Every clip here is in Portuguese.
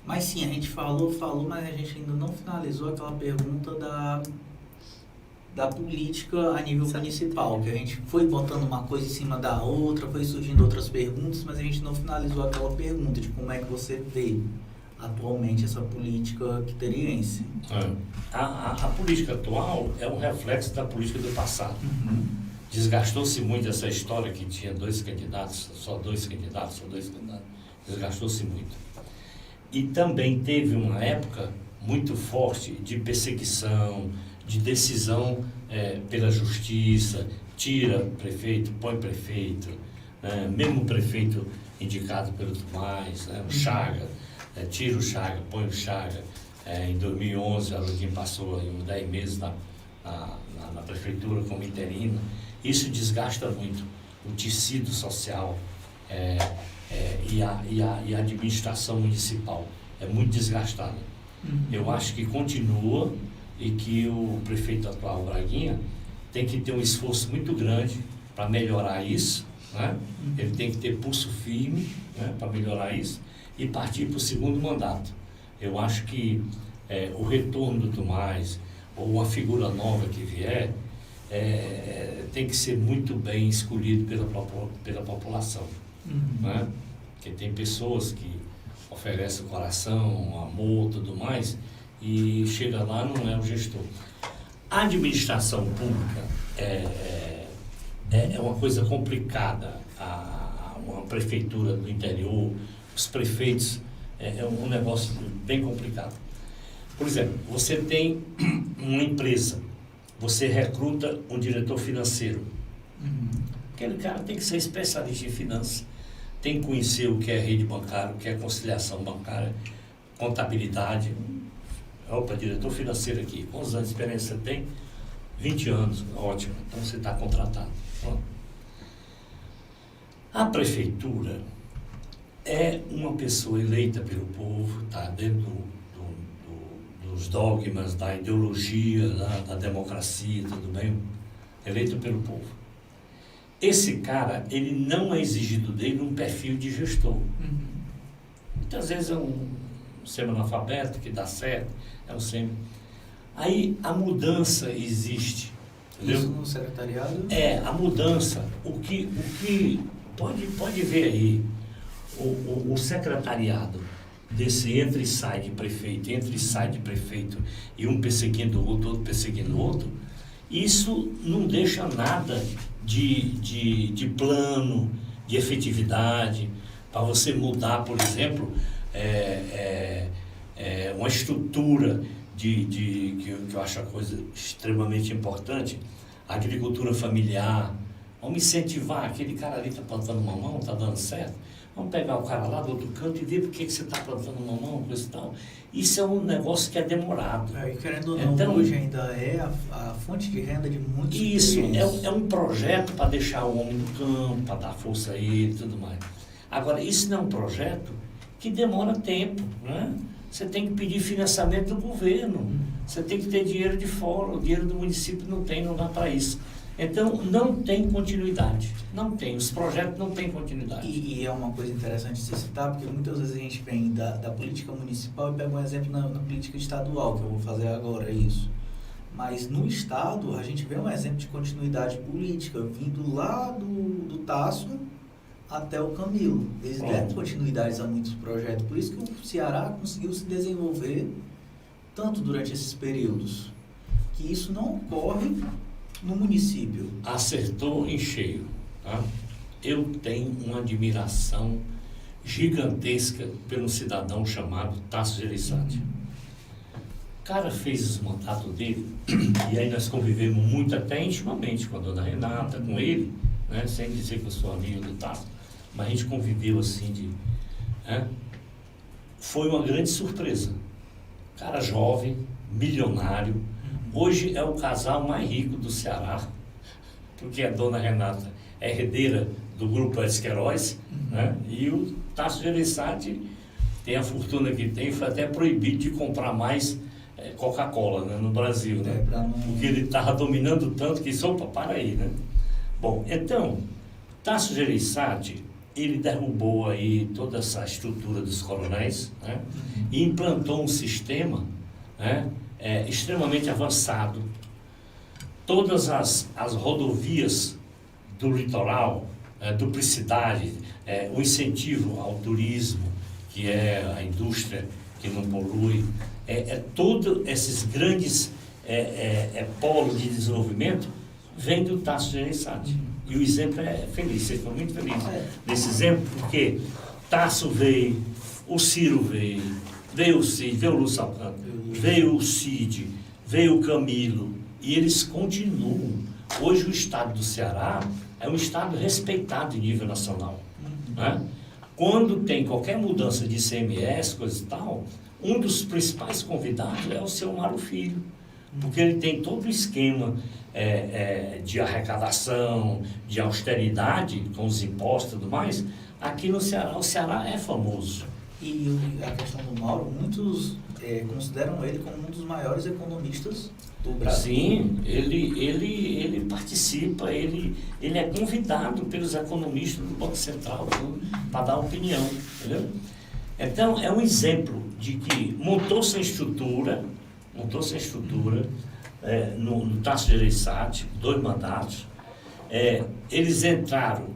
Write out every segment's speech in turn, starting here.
Mas sim, a gente falou, mas a gente ainda não finalizou aquela pergunta da política a nível municipal, que a gente foi botando uma coisa em cima da outra, foi surgindo outras perguntas, mas a gente não finalizou aquela pergunta de como é que você vê atualmente essa política quiteriense. A política atual é um reflexo da política do passado. Desgastou-se muito essa história que tinha só dois candidatos. Desgastou-se muito. E também teve uma época muito forte de perseguição, de decisão pela justiça, tira prefeito, põe prefeito, mesmo o prefeito indicado pelo Tomás, o Chaga, tira o Chaga, põe o Chaga. Em 2011, a Lourdinha passou aí uns 10 meses na prefeitura como interina. Isso desgasta muito o tecido social e a administração municipal. É muito desgastada. Eu acho que continua e que o prefeito atual, Braguinha, tem que ter um esforço muito grande para melhorar isso, né? Ele tem que ter pulso firme, né, para melhorar isso e partir para o segundo mandato. Eu acho que o retorno do Tomás ou uma figura nova que vier tem que ser muito bem escolhido pela população, né? Porque tem pessoas que oferecem o coração, amor, tudo mais, e chega lá, não é o gestor. A administração pública é uma coisa complicada. Uma prefeitura do interior, os prefeitos, é um negócio bem complicado. Por exemplo, você tem uma empresa, você recruta um diretor financeiro. Aquele cara tem que ser especialista em finanças, tem que conhecer o que é rede bancária, o que é conciliação bancária, contabilidade. Opa, diretor financeiro aqui, quantos anos de experiência você tem? 20 anos, ótimo, então você está contratado. Pronto. A prefeitura é uma pessoa eleita pelo povo, está dentro dos dogmas, da ideologia, da democracia, tudo bem? Eleito pelo povo. Esse cara, ele não é exigido dele um perfil de gestor. Muitas vezes é um semi-analfabeto que dá certo, Aí a mudança existe. Entendeu? Isso no secretariado? A mudança, o que pode ver aí, o secretariado desse entra e sai de prefeito, e um perseguindo o outro perseguindo o outro, isso não deixa nada de plano, de efetividade, para você mudar, por exemplo, uma estrutura que eu acho a coisa extremamente importante, a agricultura familiar. Vamos incentivar, aquele cara ali está plantando mamão, está dando certo, vamos pegar o cara lá do outro canto e ver por que você está plantando mamão, coisa e tal. Isso é um negócio que é demorado. E querendo ou não, então, hoje ainda é a fonte de renda de muitos. Isso, é um projeto para deixar o homem no campo, para dar força a ele e tudo mais. Agora, isso não é um projeto que demora tempo, né? Você tem que pedir financiamento do governo, você tem que ter dinheiro de fora, o dinheiro do município não dá para isso. Então, não tem continuidade, os projetos não têm continuidade. E é uma coisa interessante de se citar, porque muitas vezes a gente vem da política municipal e pega um exemplo na política estadual, que eu vou fazer agora, isso. Mas no estado, a gente vê um exemplo de continuidade política, vindo lá do Tasso até o Camilo. Eles deram continuidades a muitos projetos, por isso que o Ceará conseguiu se desenvolver tanto durante esses períodos, que isso não ocorre no município. Acertou em cheio, tá? Eu tenho uma admiração gigantesca pelo cidadão chamado Tasso Gereissati. O cara fez os mandatos dele, e aí nós convivemos muito, até intimamente, com a dona Renata, com ele, né? Sem dizer que eu sou amigo do Tasso, mas a gente conviveu assim foi uma grande surpresa. Cara jovem, milionário. Hoje é o casal mais rico do Ceará, porque a dona Renata é herdeira do grupo Esqueróis, né? E o Tasso Gereissati tem a fortuna que tem, foi até proibido de comprar mais Coca-Cola, né, no Brasil, né? Porque ele estava dominando tanto que para aí, né? Bom, então, Tasso Gereissati ele derrubou aí toda essa estrutura dos coronéis, né? E implantou um sistema, né, extremamente avançado. Todas as rodovias do litoral, duplicidade, o incentivo ao turismo, que é a indústria que não polui, todos esses grandes polos de desenvolvimento vem do Tasso Gereissati. E o exemplo é feliz, vocês estão muito felizes nesse exemplo, porque Tasso veio, o Ciro veio o Cid, veio o Lúcio Alcântara, veio o Cid, veio o Camilo, e eles continuam. Hoje o estado do Ceará é um estado respeitado em nível nacional, né? Quando tem qualquer mudança de ICMS, coisa e tal, um dos principais convidados é o seu Mário Filho, porque ele tem todo o esquema de arrecadação, de austeridade com os impostos e tudo mais. Aqui no Ceará, o Ceará é famoso. E a questão do Mauro, muitos consideram ele como um dos maiores economistas do Brasil. Sim, ele participa, ele é convidado pelos economistas do Banco Central para dar opinião, entendeu? Então, é um exemplo de que montou-se a estrutura no Tasso Gereissati, 2 mandatos. Eles entraram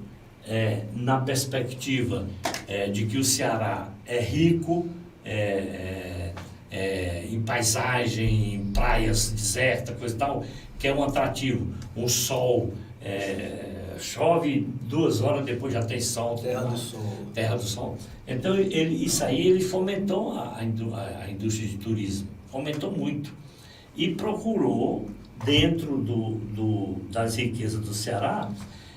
na perspectiva de que o Ceará é rico em paisagem, em praias desertas, coisa e tal, que é um atrativo. Um sol, chove 2 horas, depois já tem sol. Terra do Sol. Então, isso aí ele fomentou a indústria de turismo, fomentou muito. E procurou, dentro das riquezas do Ceará,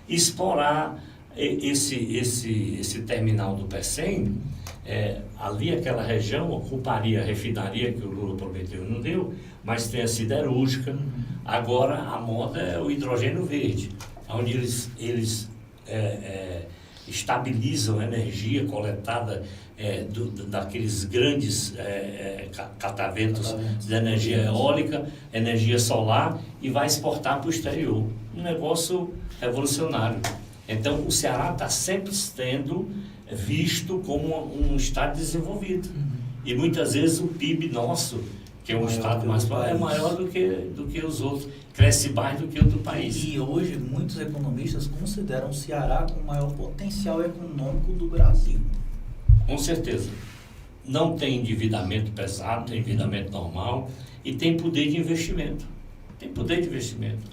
explorar esse terminal do Pecém. Ali aquela região ocuparia a refinaria que o Lula prometeu e não deu, mas tem a siderúrgica. Agora a moda é o hidrogênio verde, onde eles estabilizam a energia coletada daqueles grandes cataventos de energia eólica, energia solar, e vai exportar para o exterior. Um negócio revolucionário. Então o Ceará está sempre sendo visto como um estado desenvolvido. E muitas vezes o PIB nosso, que é um estado mais é maior do que os outros, cresce mais do que o do país. E hoje muitos economistas consideram o Ceará com o maior potencial econômico do Brasil. Com certeza. Não tem endividamento pesado, tem endividamento normal e tem poder de investimento.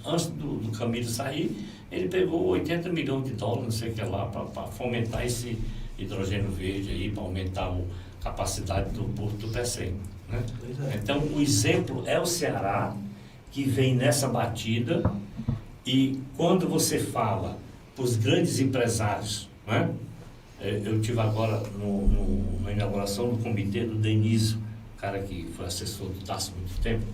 Antes do Camilo sair, ele pegou 80 milhões de dólares, não sei o que lá, para fomentar esse hidrogênio verde aí, para aumentar a capacidade do Porto do Pecém, né? Então, o exemplo é o Ceará, que vem nessa batida, e quando você fala para os grandes empresários, né? Eu tive agora na inauguração do comitê do Denísio, cara que foi assessor do Tasso há muito tempo,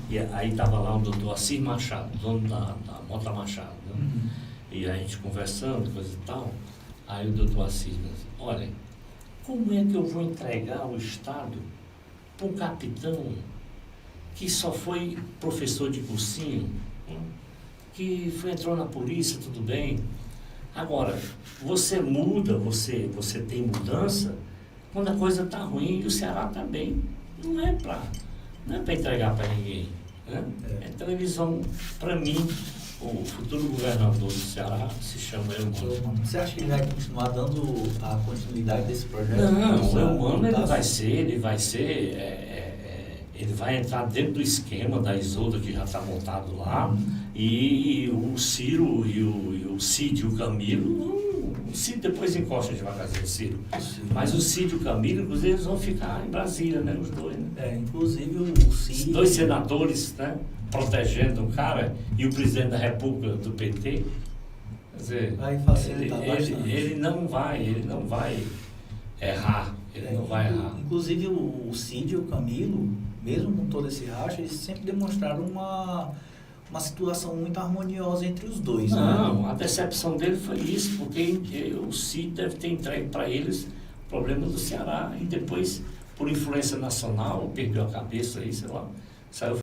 e aí estava lá o doutor Assis Machado, dono da Mota Machado, né? E a gente conversando, coisa e tal, aí o doutor Assis disse: olha, como é que eu vou entregar o Estado para um capitão que só foi professor de cursinho, né? Que entrou na polícia, tudo bem. Agora, você muda, você tem mudança quando a coisa está ruim e o Ceará está bem. Não é para entregar para ninguém, né? Então eles vão, para mim, o futuro governador do Ceará se chama Eumano. Você acha que ele vai continuar dando a continuidade desse projeto? Não, o Eumano ele vai entrar dentro do esquema da Isolda que já está montado lá, e o Ciro e o Cid e o Camilo, o Cid depois encosta devagarzinho o Ciro, mas o Cid e o Camilo, inclusive, eles vão ficar em Brasília, né, os dois, né? Inclusive o Cid... Os 2 senadores, né, protegendo o cara, e o presidente da República do PT, quer dizer, vai facilitar bastante. Ele não vai errar, não vai errar. Inclusive o Cid e o Camilo, mesmo com todo esse racha, eles sempre demonstraram uma situação muito harmoniosa entre os dois. Não, né? A decepção dele foi isso, porque o Cid deve ter entregue para eles o problema do Ceará, e depois, por influência nacional, perdeu a cabeça aí, sei lá, saiu...